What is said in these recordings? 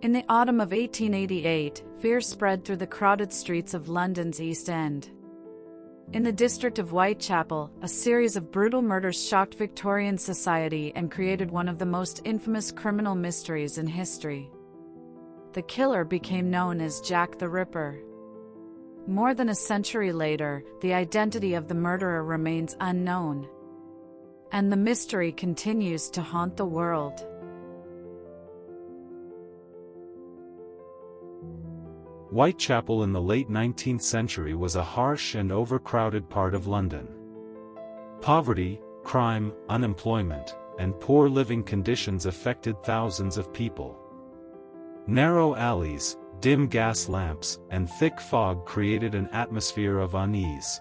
In the autumn of 1888, fear spread through the crowded streets of London's East End. In the district of Whitechapel, a series of brutal murders shocked Victorian society and created one of the most infamous criminal mysteries in history. The killer became known as Jack the Ripper. More than a century later, the identity of the murderer remains unknown, and the mystery continues to haunt the world. Whitechapel in the late 19th century was a harsh and overcrowded part of London. Poverty, crime, unemployment, and poor living conditions affected thousands of people. Narrow alleys, dim gas lamps, and thick fog created an atmosphere of unease.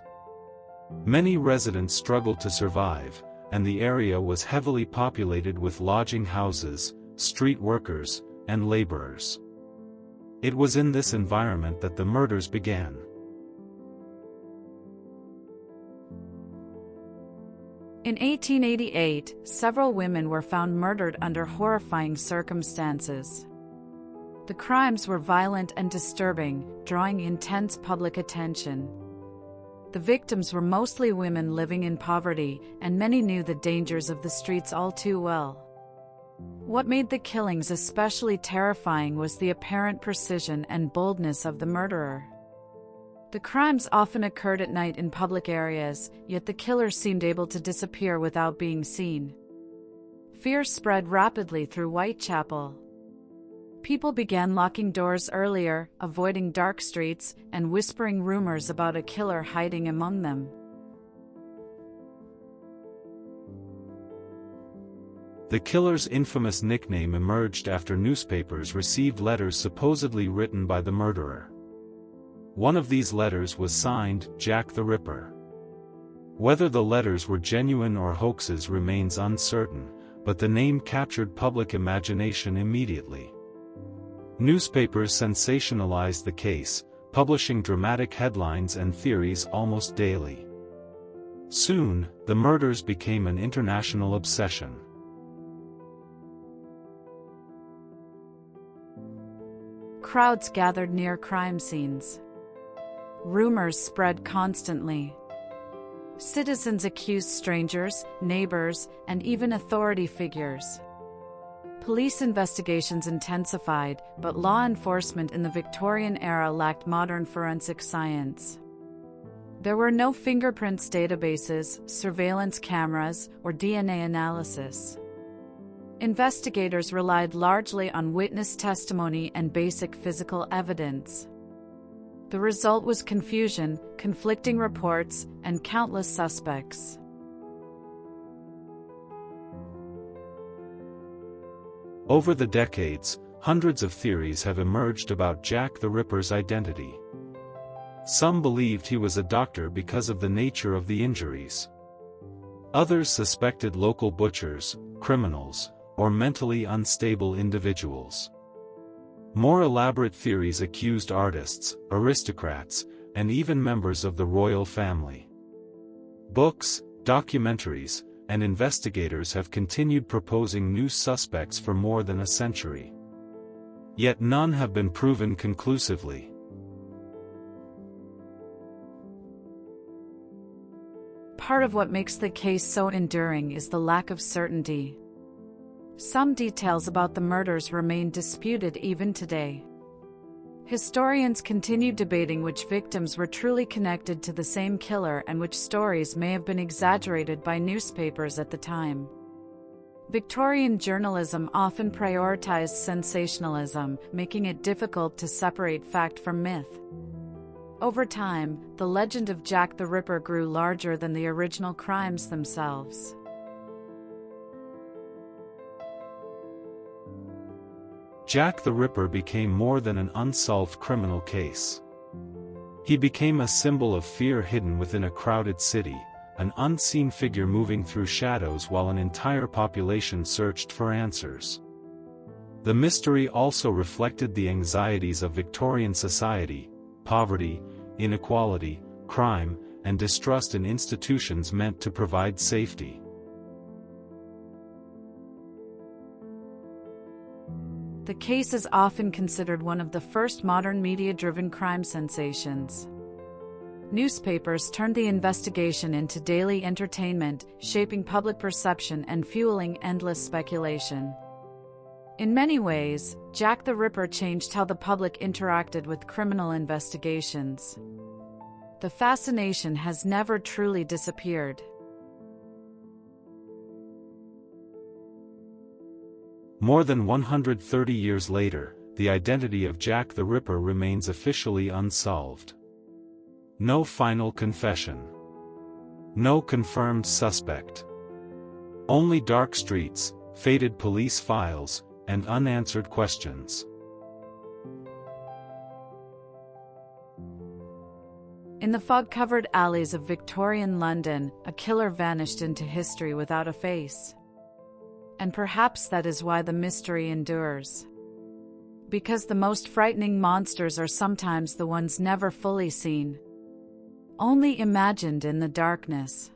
Many residents struggled to survive, and the area was heavily populated with lodging houses, street workers, and laborers. It was in this environment that the murders began. In 1888, several women were found murdered under horrifying circumstances. The crimes were violent and disturbing, drawing intense public attention. The victims were mostly women living in poverty, and many knew the dangers of the streets all too well. What made the killings especially terrifying was the apparent precision and boldness of the murderer. The crimes often occurred at night in public areas, yet the killer seemed able to disappear without being seen. Fear spread rapidly through Whitechapel. People began locking doors earlier, avoiding dark streets, and whispering rumors about a killer hiding among them. The killer's infamous nickname emerged after newspapers received letters supposedly written by the murderer. One of these letters was signed Jack the Ripper. Whether the letters were genuine or hoaxes remains uncertain, but the name captured public imagination immediately. Newspapers sensationalized the case, publishing dramatic headlines and theories almost daily. Soon, the murders became an international obsession. Crowds gathered near crime scenes. Rumors spread constantly. Citizens accused strangers, neighbors, and even authority figures. Police investigations intensified, but law enforcement in the Victorian era lacked modern forensic science. There were no fingerprints databases, surveillance cameras, or DNA analysis. Investigators relied largely on witness testimony and basic physical evidence. The result was confusion, conflicting reports, and countless suspects. Over the decades, hundreds of theories have emerged about Jack the Ripper's identity. Some believed he was a doctor because of the nature of the injuries. Others suspected local butchers, criminals, or mentally unstable individuals. More elaborate theories accused artists, aristocrats, and even members of the royal family. Books, documentaries, and investigators have continued proposing new suspects for more than a century. Yet none have been proven conclusively. Part of what makes the case so enduring is the lack of certainty. Some details about the murders remain disputed even today. Historians continue debating which victims were truly connected to the same killer and which stories may have been exaggerated by newspapers at the time. Victorian journalism often prioritized sensationalism, making it difficult to separate fact from myth. Over time, the legend of Jack the Ripper grew larger than the original crimes themselves. Jack the Ripper became more than an unsolved criminal case. He became a symbol of fear hidden within a crowded city, an unseen figure moving through shadows while an entire population searched for answers. The mystery also reflected the anxieties of Victorian society: poverty, inequality, crime, and distrust in institutions meant to provide safety. The The case is often considered one of the first modern media-driven crime sensations. Newspapers turned the investigation into daily entertainment, shaping public perception and fueling endless speculation. In many ways, Jack the Ripper changed how the public interacted with criminal investigations. The fascination has never truly disappeared. More than 130 years later, the identity of Jack the Ripper remains officially unsolved. No final confession. No confirmed suspect. Only dark streets, faded police files, and unanswered questions. In the fog-covered alleys of Victorian London, a killer vanished into history without a face. And perhaps that is why the mystery endures. Because the most frightening monsters are sometimes the ones never fully seen, only imagined in the darkness.